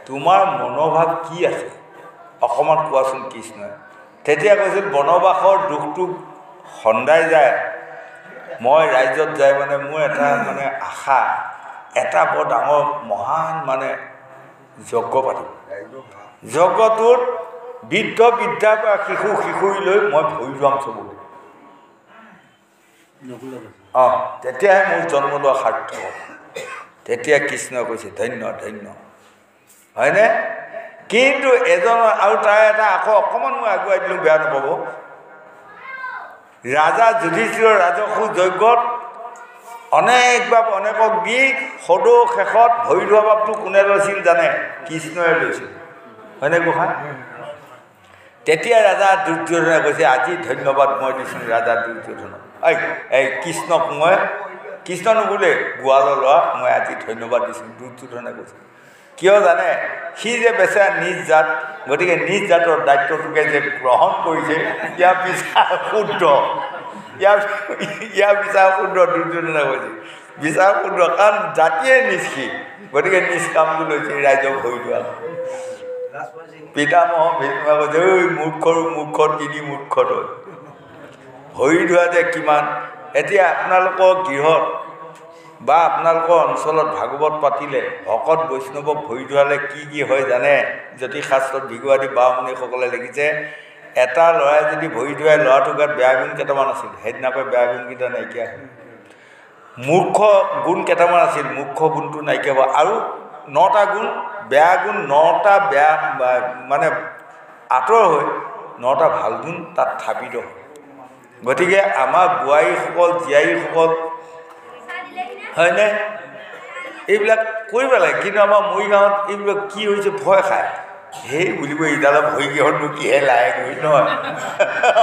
তোমাৰ মনোভাৱ কি আছে অকণমান কোৱাচোন কৃষ্ণই। তেতিয়া কৈছিল, বনবাসৰ দুখটো সন্দাই যায়, মই ৰাজ্যত যাই মানে মোৰ এটা মানে আশা, এটা বৰ ডাঙৰ মহান মানে যজ্ঞ পাতিম। যজ্ঞটোত বৃদ্ধ বৃদ্ধাৰ পৰা শিশুলৈ মই ভৰি ধুৱাম চবকে। তেতিয়াহে মোৰ জন্ম লোৱা সাৰ্থক হ'ব। তেতিয়া কৃষ্ণই কৈছে, ধন্য ধন্য হয়নে? কিন্তু এজনৰ আৰু তাৰ এটা আকৌ অকণমান মই আগুৱাই দিলোঁ, বেয়া নাপাব। ৰাজা যুধিষ্ঠিৰৰ ৰাজসু যজ্ঞত অনেকক দি সদৌ শেষত ভৰি ধোৱা বাপটো কোনে লৈছিল জানে? কৃষ্ণই লৈছিল হয়নে গোসাঁই? তেতিয়া ৰাজা দুৰ্যোধনে কৈছে, আজি ধন্যবাদ মই দিছোঁ ৰাজা দুৰ্যোধনক। এই কৃষ্ণক মই, কৃষ্ণ নুবোলে গোৱালৰ ল'ৰা, মই আজি ধন্যবাদ দিছোঁ, দুৰ্যোধনে কৈছে। কিয় জানে? সি যে বেচেৰা নিজ জাত, গতিকে নিজ জাতৰ দায়িত্বটোকে যে গ্ৰহণ কৰিছে, ইয়াৰ বিচাৰ শুদ্ধ, ইয়াৰ বিচাৰ শুদ্ধ। দুৰ্যোধনে কৈছে বিচাৰ শুদ্ধ, কাৰণ জাতিয়ে নিষ্কি, গতিকে নিজ কামটো লৈছে ৰাইজক ভৰি ধোৱা। পিতামহ ভীষ্মে কৈছে, ঐ মূৰ্খ তিনি মূৰ্খ তই, ভৰি ধোৱা যে কিমান। এতিয়া আপোনালোকৰ গৃহত বা আপোনালোকৰ অঞ্চলত ভাগৱত পাতিলে ভকত বৈষ্ণৱক ভৰি ধোৱালে কি হয় জানে? জ্যোতিষশাস্ত্ৰত ভৃগুৱাদী বামুণীসকলে লিখিছে, এটা ল'ৰাই যদি ভৰি ধোৱাই ল'ৰাটোৰ গাত বেয়া গুণ কেইটামান আছিল, সেইদিনাৰ পৰা বেয়া গুণকেইটা নাইকিয়া হ'ল। মূৰ্খ গুণ কেইটামান আছিল, মূৰ্খ গুণটো নাইকিয়া হ'ব। আৰু 9টা গুণ, বেয়া গুণ 9টা বেয়া মানে আঁতৰ হৈ 9টা ভাল গুণ তাত স্থাপিত হয়। গতিকে আমাৰ বোৱাৰীসকল জীয়াৰীসকল হয়নে? এইবিলাক কৰিব লাগে, কিন্তু আমাৰ মৰিগাঁৱত এইবিলাক কি হৈছে ভয় খায়। সেই বুলিব ইডালে ভৰি কিহতনো কিহে লাহে কৰি নহয়,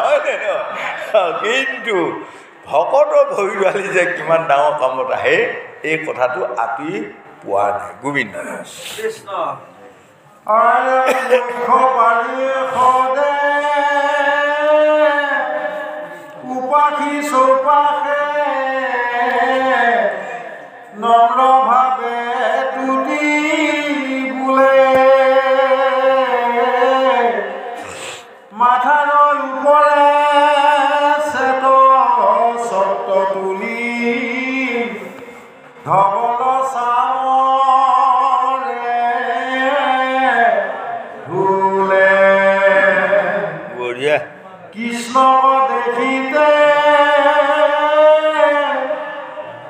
হয়নে নহয়? কিন্তু ভকতৰ ভৰি বালি যে কিমান ডাঙৰ কামত আহে এই কথাটো আঁতৰি পোৱা নাই। গোবিন্দ কৃষ্ণ উপাসী চৌপাশে নম্ৰভাৱে তুতি বোলে মাথাৰ ওপৰে চেত চত্ত তুলি ধবল চামৰে ধুলে বঢ়িয়া। কৃষ্ণক দেখিতে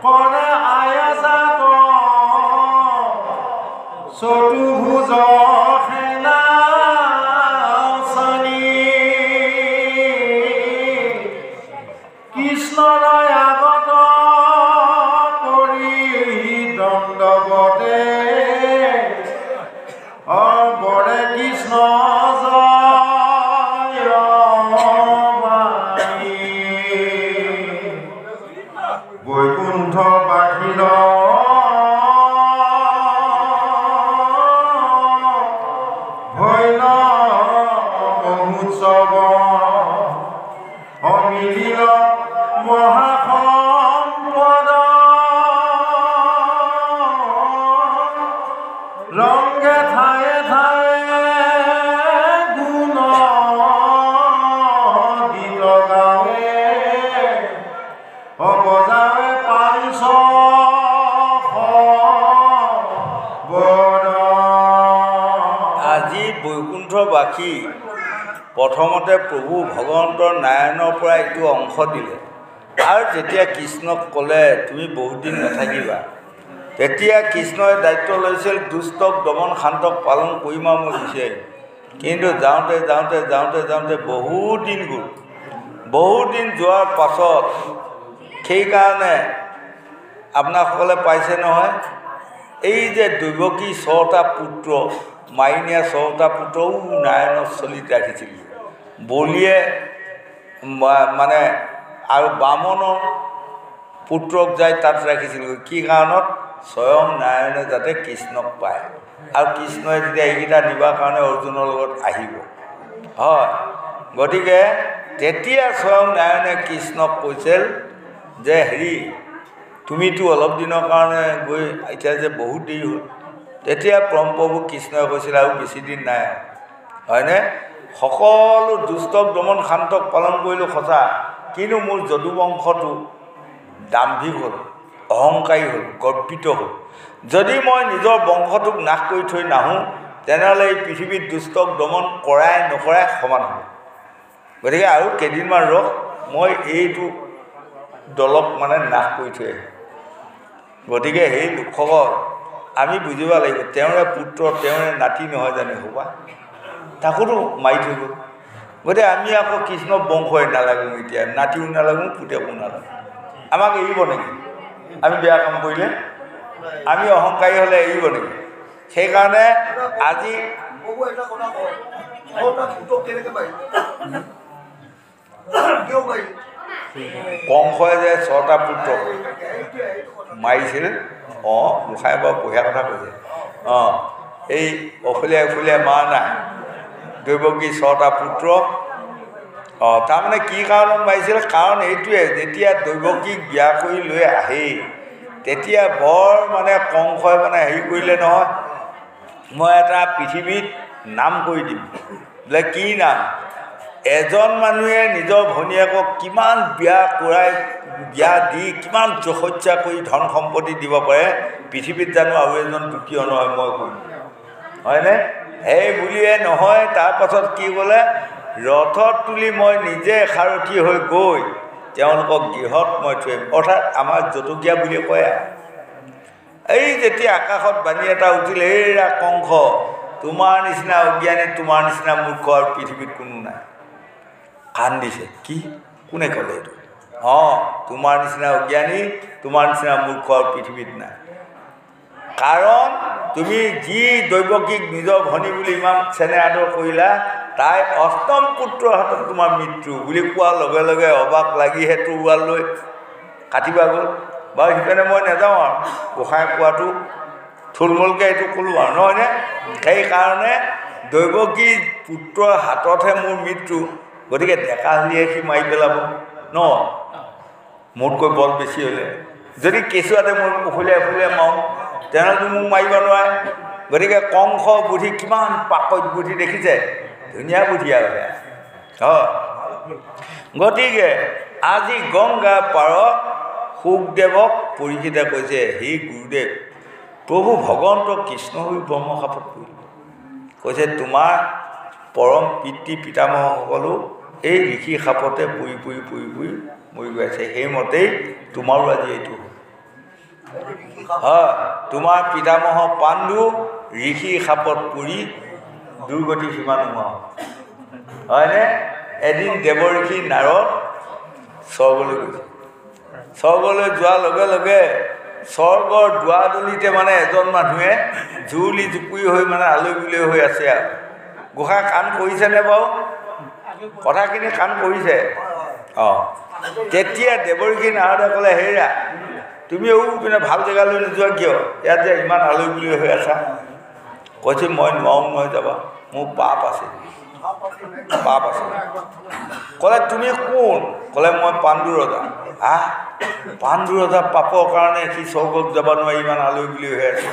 কৰে আয়াজাত চতুৰ্ভুজ সেনা চনি কৃষ্ণৰ আগত কৰি দণ্ডৱতে বৰে কৃষ্ণ বৈকুণ্ঠ বাহিৰ ভৈল মহোৎসৱ অমিলিল মহাসম্পদ ৰংগে ঠায়ে ঠায়ে গুণ গীত গাৱে বজাৱে পাঞ্চ আজি বৈকুণ্ঠবাসী প্ৰথমতে প্ৰভু ভগৱন্তৰ নাৰায়ণৰ পৰা এইটো অংশ দিলে, আৰু যেতিয়া কৃষ্ণক ক'লে তুমি বহুত দিন নাথাকিবা, তেতিয়া কৃষ্ণই দায়িত্ব লৈছিল দুষ্টক দমন শান্তক পালন কৰিম আৰু মই গুচি আহিম। কিন্তু যাওঁতে যাওঁতে যাওঁতে যাওঁতে বহুত দিন গ'ল। বহুত দিন যোৱাৰ পাছত সেইকাৰণে আপোনাসকলে পাইছে নহয়, এই যে দৈৱকী 6টা পুত্ৰ মাৰি নিয়া 6টা পুত্ৰও নাৰায়ণৰ চলিত ৰাখিছিল। বলিয়ে মানে আৰু বামনৰ পুত্ৰক যাই তাত ৰাখিছিল। কি কাৰণত? স্বয়ং নাৰায়ণে যাতে কৃষ্ণক পায়, আৰু কৃষ্ণই তেতিয়া এইকেইটা নিবৰ কাৰণে অৰ্জুনৰ লগত আহিব। হয়, গতিকে তেতিয়া স্বয়ং নাৰায়ণে কৃষ্ণক কৈছিল যে হেৰি তুমিতো অলপ দিনৰ কাৰণে গৈ এতিয়া যে বহুত দেৰি হ'ল। তেতিয়া পৰমপ্ৰভু কৃষ্ণই কৈছিল আৰু বেছি দিন নাই, হয়নে? সকলো দুষ্টক দমন শান্তক পালন কৰিলোঁ সঁচা, কিন্তু মোৰ যদুবংশটো দাম্ভিক হ'ল, অহংকাৰী হ'ল, গৰ্বিত হ'ল। যদি মই নিজৰ বংশটোক নাশ কৰি থৈ নাহোঁ, তেনেহ'লে এই পৃথিৱীত দুষ্টক দমন কৰাই নকৰাই সমান হ'ব। গতিকে আৰু কেইদিনমান ৰখ, মই এইটো দলক মানে নাশ কৰি থৈ আহিম। গতিকে সেই লোকসকল আমি বুজিব লাগিব, তেওঁৰে পুত্ৰ তেওঁৰে নাতি নহয় জানো হ'বা, তাকোতো মাৰি থৈ গ'ল। গতিকে আমি আকৌ কৃষ্ণক বংশই নালাগোঁ, এতিয়া নাতিও নালাগোঁ পুতেকো নালাগোঁ। আমাক এৰিব নেকি? আমি বেয়া কাম কৰিলে আমি অহংকাৰী হ'লে এৰিব নেকি? সেইকাৰণে আজি কংসই যে 6টা পুত্ৰ মাৰিছিল, গোসাঁই বাৰু বঢ়িয়া কথা কৈছে। এই অফুলীয়া মা নাই, দৈৱকী 6টা পুত্ৰ। তাৰমানে কি কাৰণত মাৰিছিল? কাৰণ এইটোৱে, যেতিয়া দৈৱকীক বিয়া কৰি লৈ আহেই তেতিয়া বৰ মানে কংসই মানে হেৰি কৰিলে নহয়, মই এটা পৃথিৱীত নাম কৰি দিম। বোলে কি নাম? এজন মানুহে নিজৰ ভনীয়েকক কিমান বিয়া দি কিমান যশস্যা কৰি ধন সম্পত্তি দিব পাৰে, পৃথিৱীত জানো আৰু এজন দ্বিতীয় নহয় মই কৰিম, হয়নে? সেই বুলিয়ে নহয়, তাৰপাছত কি ক'লে? ৰথত তুলি মই নিজে সাৰথি হৈ গৈ তেওঁলোকক গৃহত মই থৈ আহিম। অৰ্থাৎ আমাৰ জতুকীয়া বুলি কয়। এই যেতিয়া আকাশত বাণী এটা উঠিল, এইৰা কংস, তোমাৰ নিচিনা অজ্ঞানী, তোমাৰ নিচিনা মূৰ্খ আৰু পৃথিৱীত কোনো নাই। কান্দিছে। কি? কোনে ক'লে এইটো? তোমাৰ নিচিনা অজ্ঞানী, তোমাৰ নিচিনা মূৰ্খ পৃথিৱীত নাই। কাৰণ তুমি যি দৈৱকীক নিজৰ ভনী বুলি ইমান চেনেহ আদৰ কৰিলা, তাই অষ্টম পুত্ৰৰ হাতত তোমাৰ মৃত্যু বুলি কোৱাৰ লগে লগে অবাক লাগিহে তৰোৱাল লৈ কাটিবা গ'ল। বাৰু সেইকাৰণে মই নাযাওঁ আৰু গোসাঁই কোৱাটো থুলমূলকৈ এইটো ক'লোঁ আৰু নহয়নে? সেইকাৰণে দৈৱকী পুত্ৰৰ হাততহে মোৰ মৃত্যু, গতিকে ডেকা হ'লিয়ে সি মাৰি পেলাব ন, মোতকৈ বল বেছি হ'লে। যদি কেঁচুৱাতে মই উফুলিয়াই মাৰোঁ তেনেহ'লেতো মোক মাৰিব নোৱাৰে। গতিকে কংস বুদ্ধি কিমান পাকৈত বুদ্ধি দেখিছে, ধুনীয়া বুদ্ধি আৰু হয়। গতিকে আজি গংগাৰ পাৰত শুকদেৱক পৰীক্ষিতে কৈছে, হে গুৰুদেৱ, প্ৰভু ভগৱন্ত কৃষ্ণ হৈ ব্ৰহ্মশাপত পৰিল। কৈছে তোমাৰ পৰম পিতৃ পিতামহসকলো এই ঋষি সাপতে পৰি মৰি গৈ আছে, সেইমতেই তোমাৰো আজি এইটো হয়। তোমাৰ পিতামহ পাণ্ডু ঋষি সাপত পৰি দুৰ্গতি সীমা নোহোৱা হয়নে? এদিন দেৱঋষি নাৰদ স্বৰ্গলৈ গৈছে। স্বৰ্গলৈ যোৱাৰ লগে লগে স্বৰ্গৰ দুৱাৰদলিতে মানে এজন মানুহে জুৰুলি জুপুৰি হৈ মানে আলৈ বুলৈ হৈ আছে আৰু। গোসাঁই কাণ কৰিছেনে বাৰু? কথাখিনি কাণ কৰিছে। তেতিয়া দেৱঋষি নাৰদে ক'লে, হেৰা তুমি পিনে ভাল জেগালৈ নোযোৱা কিয়? ইয়াত যে ইমান আলৈ বুলৈ হৈ আছা। কৈছে মই নোৱাৰোঁ নহয় যাবা, মোৰ পাপ আছে। ক'লে তুমি কোন? ক'লে মই পাণ্ডু ৰজা। পাণ্ডু ৰজা পাপৰ কাৰণে সি স্বৰ্গত যাব নোৱাৰি ইমান আলৈ বুলৈ হৈ আছে।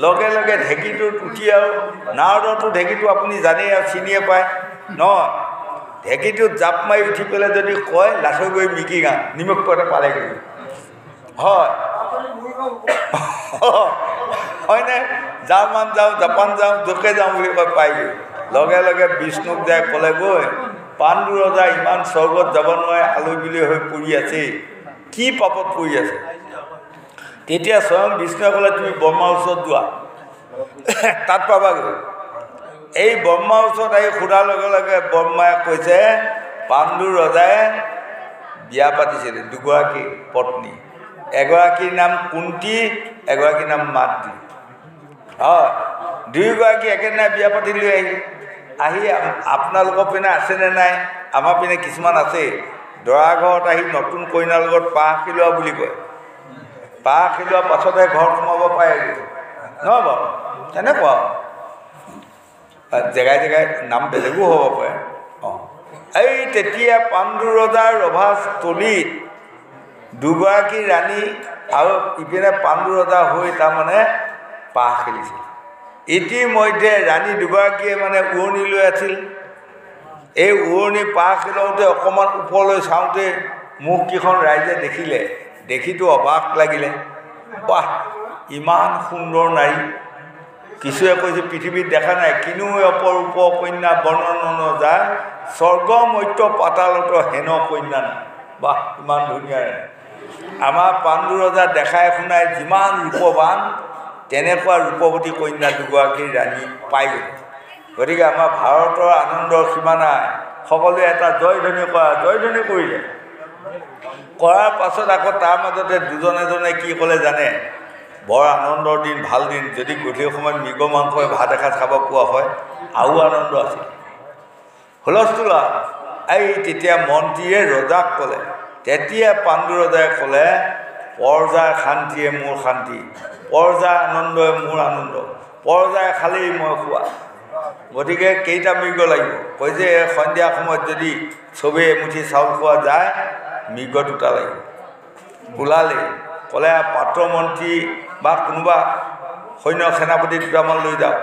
লগে লগে ঢেঁকীটোত উঠি আৰু নাৰদৰটো ঢেঁকীটো আপুনি জানেই আৰু চিনিয়ে পায় নহয়, ঢেঁকীটোত জাপ মাৰি উঠি পেলাই যদি কয় লাচৈ গৈ মিকি গাঁ নিমখ পোৱাতে পালেগৈ হয় হয়নে? জাৰ্মান যাওঁ, জাপান যাওঁ, য'কে যাওঁ বুলি কয় পায়গৈ। লগে লগে বিষ্ণুক যায় ক'লেগৈ, পাণ্ডু ৰজা ইমান স্বৰ্গত যাব নোৱাৰে আলৈ বুলৈ হৈ পৰি আছে, কি পাপত পৰি আছে? তেতিয়া স্বয়ং বিষ্ণুৱে ক'লে তুমি ব্ৰহ্মাৰ ওচৰত যোৱা, তাত পাবাগৈ। এই ব্ৰহ্মাৰ ওচৰত আহি সোধাৰ লগে লগে ব্ৰহ্মাই কৈছে পাণ্ডু ৰজাই বিয়া পাতিছিলে দুগৰাকী পত্নী, এগৰাকীৰ নাম কুন্তী, এগৰাকীৰ নাম মাতৃ। হয়, দুয়োগৰাকী একেদিনাই বিয়া পাতি লৈ আহি আপোনালোকৰ পিনে আছেনে নাই? আমাৰ পিনে কিছুমান আছে। দৰা ঘৰত আহি নতুন কইনাৰ লগত পাহ খিলোৱা বুলি কয়। পাহ খিলোৱাৰ পাছতহে ঘৰত সোমাব পাৰেগৈ নহয় বাৰু? তেনেকুৱা জেগাই জেগাই নাম বেলেগো হ'ব পাৰে। এই তেতিয়া পাণ্ডু ৰজাৰ ৰভাস্থলীত দুগৰাকী ৰাণী আৰু ইপিনে পাণ্ডু ৰজা হৈ তাৰমানে পাহ খেলিছিল। ইতিমধ্যে ৰাণী দুগৰাকীয়ে মানে উৰণি লৈ আছিল। এই উৰণি পাহ খেলাওঁতে অকণমান ওপৰলৈ চাওঁতে মুখকেইখন ৰাইজে দেখিলে, দেখিতো অবাক লাগিলে। বাহ, ইমান সুন্দৰ নাৰী, কিছুৱে কৈছে পৃথিৱীত দেখা নাই, কিনো অপৰূপ কন্যা বৰ্ণন যায়, স্বৰ্গ মৰ্ত্য পাতালত হেন কন্যা নাই। বাহ, ইমান ধুনীয়া। আমাৰ পাণ্ডু ৰজা দেখাই শুনাই যিমান ৰূপৱান, তেনেকুৱা ৰূপৱতী কন্যা দুগৰাকীৰ ৰাণী পাই গ'ল। গতিকে আমাৰ ভাৰতৰ আনন্দৰ সীমা নাই। সকলোৱে এটা জয়ধ্বনি কৰা, জয়ধ্বনি কৰিলে। কৰাৰ পাছত আকৌ তাৰ মাজতে দুজন এজনে কি ক'লে জানে? বৰ আনন্দৰ দিন, ভাল দিন, যদি গধূলি সময়ত মৃগ মাংসই ভাত এসাঁজ খাব পোৱা হয় আৰু আনন্দ আছিল। হুলস্থুল। এই তেতিয়া মন্ত্ৰীয়ে ৰজাক ক'লে, তেতিয়া পাণ্ডু ৰজাই ক'লে পৰ্যায় শান্তিয়ে মোৰ শান্তি, পৰ্যায় আনন্দই মোৰ আনন্দ, পৰ্যায় খালেই মই খোৱা। গতিকে কেইটা মৃগ লাগিব? কৈছে সন্ধিয়া সময়ত যদি চবেই এমুঠি চাউল খোৱা যায়, মৃগ দুটা লাগিব। ওলালেই ক'লে পাত্ৰমন্ত্ৰী বা কোনোবা সৈন্য সেনাপতি দুটামান লৈ যাওক।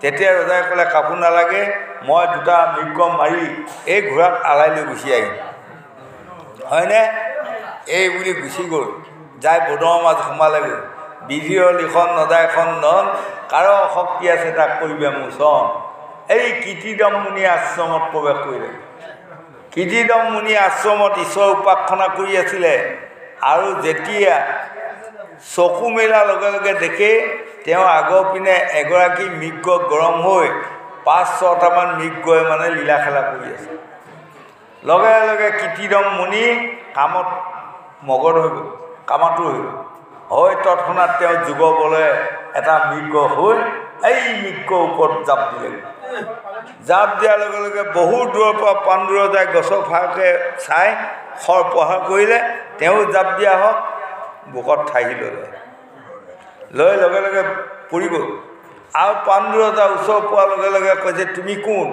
তেতিয়া ৰজাই ক'লে কাপোৰ নালাগে, মই দুটা মৃগ মাৰি এই ঘোঁৰাত আলাই লৈ গুচি আহিম। হয়নে? এই বুলি গুচি গ'ল, যাই বনৰ মাজত সোমালেগৈ। বিধিৰ লিখন নজায় খণ্ডন, কাৰো শক্তি আছে তাক কৰিবে মোচন। এই কীৰ্তিদম মুনি আশ্ৰমত প্ৰৱেশ কৰিলে। কীৰ্তিদম মুনি আশ্ৰমত ঈশ্বৰ উপাসনা কৰি আছিলে, আৰু যেতিয়া চকু মেলাৰ লগে লগে দেখে তেওঁ আগৰ পিনে এগৰাকী মৃগ গৰম হৈ ৫-৬টামান মৃগই মানে লীলা খেলা কৰি আছে। লগে লগে কীৰ্তিদম মুনি কামত মগন হৈ গ'ল, কামাতুৰ হৈ গ'ল। হয় তৎক্ষণাৎ তেওঁ যুগ বলে এটা মৃগ হৈ এই মৃগৰ ওপৰত জাপ দিলে। জাপ দিয়াৰ লগে লগে বহু দূৰৰ পৰা পাণ্ডু ৰজাই গছৰ ফাকে চাই খৰ প্ৰহাৰ কৰিলে। তেওঁ জাপ দিয়া হওক বুকত ঠাহি ল'লে, লৈ লগে লগে পৰি গ'ল। আৰু পাণ্ডু ৰজা ওচৰ পোৱাৰ লগে লগে কৈছে তুমি কোন?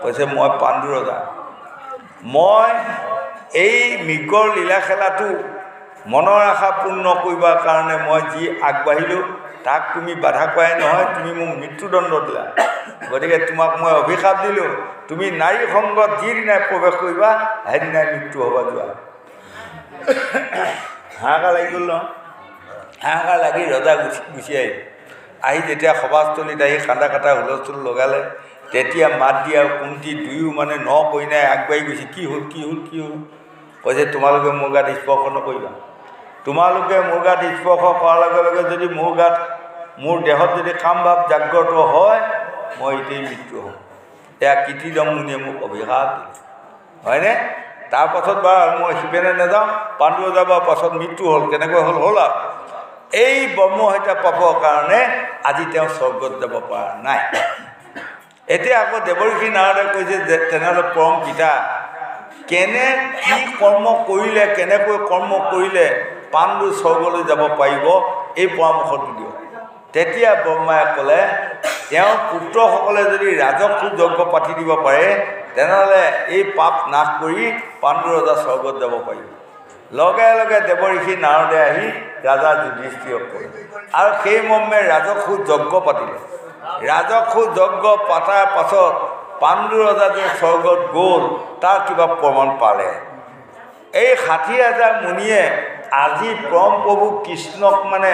কৈছে মই পাণ্ডু ৰজা। মই এই মৃগৰ লীলা খেলাটো মনৰ আশা পূৰ্ণ কৰিবৰ কাৰণে মই যি আগবাঢ়িলোঁ তাক তুমি বাধা কৰাই নহয়, তুমি মোক মৃত্যুদণ্ড দিলা। গতিকে তোমাক মই অভিশাপ দিলোঁ, তুমি নাৰী সংগত যিদিনাই প্ৰৱেশ কৰিবা সেইদিনাই মৃত্যু হ'ব যোৱা। হাহাকাৰ লাগি গ'ল নহয়। হাহাকাৰ লাগি ৰজা গুচি আহি যেতিয়া সভাস্থলীত আহি কান্দা কাটা হুলস্থুল লগালে, তেতিয়া মাত দিয়া কুন্তি দুয়ো মানে ন কইনাই আগবাঢ়ি গৈছে। কি হ'ল কি হ'ল কি হ'ল? কৈছে তোমালোকে মোৰ গাত স্পৰ্শ নকৰিবা। তোমালোকে মোৰ গাত স্পৰ্শ কৰাৰ লগে লগে যদি মোৰ দেহত যদি কাম ভাৱ জাগ্ৰত হয় মই এতিয়াই মৃত্যু হ'ম। এয়া কীৰ্তিদম মুনিয়ে মোক অভিশাপ দিলে, হয়নে? তাৰপাছত বাৰু মই সিপিনে নাযাওঁ। পাণ্ডু ৰজা বাৰু পাছত মৃত্যু হ'ল, কেনেকৈ হ'ল হ'ল আৰু এই ব্ৰহ্মহত্যা পাবৰ কাৰণে আজি তেওঁ স্বৰ্গত যাব পৰা নাই। এতিয়া আকৌ দেৱৰ্ষি নাৰদে কৈছে যে তেনেহ'লে পৰম পিতা কেনে কি কৰ্ম কৰিলে, কেনেকৈ কৰ্ম কৰিলে পাণ্ডু স্বৰ্গলৈ যাব পাৰিব এই পৰামৰ্শটো দিয়ক। তেতিয়া ব্ৰহ্মাই ক'লে তেওঁৰ পুত্ৰসকলে যদি ৰাজসূয় যজ্ঞ পাতি দিব পাৰে তেনেহ'লে এই পাপ নাশ কৰি পাণ্ডু ৰজা স্বৰ্গত যাব পাৰিব। লগে লগে দেৱৰ্ষি নাৰদে আহি ৰাজা যুধিষ্ঠিৰক ক'লে আৰু সেই মৰ্মে ৰাজসূয় যজ্ঞ পাতিলে। ৰাজসূয় যজ্ঞ পতাৰ পাছত পাণ্ডু ৰজা যে স্বৰ্গত গ'ল তাৰ কিবা প্ৰমাণ পালে। এই ৬০,০০০ মুনিয়ে আজি পৰম প্ৰভু কৃষ্ণক মানে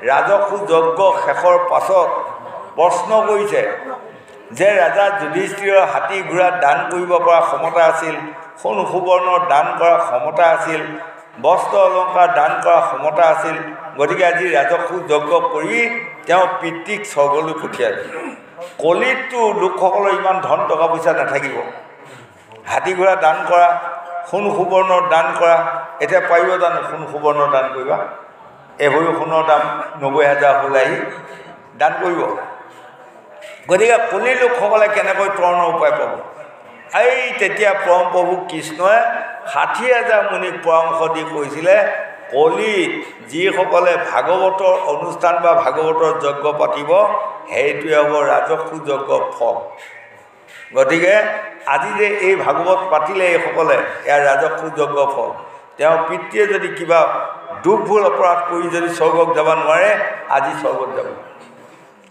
ৰাজসূয় যজ্ঞ শেষৰ পাছত প্ৰশ্ন কৰিছে যে ৰাজা যুধিষ্ঠিৰৰ হাতী ঘোঁৰা দান কৰিব পৰা ক্ষমতা আছিল, সোণ সুবৰ্ণৰ দান কৰাৰ ক্ষমতা আছিল, বস্ত্ৰ অলংকাৰ দান কৰাৰ ক্ষমতা আছিল। গতিকে আজি ৰাজসূয় যজ্ঞ কৰি তেওঁ পিতৃক স্বৰ্গলৈ পঠিয়ালে। কলিতটো লোকসকলৰ ইমান ধন টকা পইচা নাথাকিব, হাতী ঘোঁৰা দান কৰা, সোণ সুবৰ্ণৰ দান কৰা। এতিয়া পাৰিব জানো সোণ সুবৰ্ণৰ দান কৰিবা? এভৰি সোণৰ দাম ৯০,০০০ হ'ল আহি দান কৰিব। গতিকে কলি লোকসকলে কেনেকৈ তৰণৰ উপায় পাব? এই তেতিয়া পৰম প্ৰভু কৃষ্ণই ৬০,০০০ মুনিক পৰামৰ্শ দি কৈছিলে কলিত যিসকলে ভাগৱতৰ অনুষ্ঠান বা ভাগৱতৰ যজ্ঞ পাতিব সেইটোৱে হ'ব ৰাজসূয় যজ্ঞৰ ফল। গতিকে আজি যে এই ভাগৱত পাতিলে এইসকলে এয়া ৰাজসূয় যজ্ঞৰ ফল। তেওঁৰ পিতৃয়ে যদি কিবা দুখ ভুল অপৰাধ কৰি যদি স্বৰ্গত যাব নোৱাৰে আজি স্বৰ্গত যাব,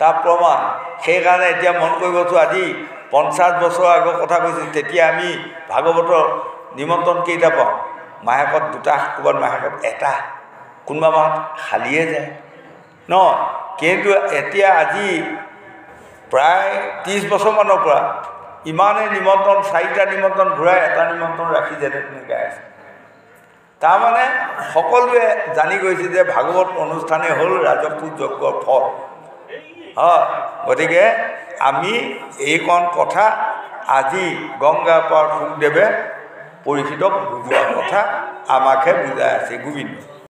তাৰ প্ৰমাণ। সেইকাৰণে এতিয়া মন কৰিবচোন, আজি ৫০ বছৰ আগৰ কথা কৈছোঁ, তেতিয়া আমি ভাগৱতৰ নিমন্ত্ৰণ কেইটা পাওঁ? মাহেকত ২টা, ক'ৰবাত মাহেকত ১টা, কোনোবা মাহত খালিয়ে যায় ন। কিন্তু এতিয়া আজি প্ৰায় ৩০ বছৰমানৰ পৰা ইমানেই নিমন্ত্ৰণ, 4টা নিমন্ত্ৰণ ঘূৰাই 1টা নিমন্ত্ৰণ ৰাখি যেনে তেনে গাই আছে। তাৰমানে সকলোৱে জানি গৈছে যে ভাগৱত অনুষ্ঠানেই হ'ল ৰাজসূয় যজ্ঞৰ ফল। হয়, গতিকে আমি এইকণ কথা আজি গংগা পাৰ শুকদেৱে পৰীক্ষিতক বুজোৱাৰ কথা আমাকহে বুজাই আছে গোবিন্দ।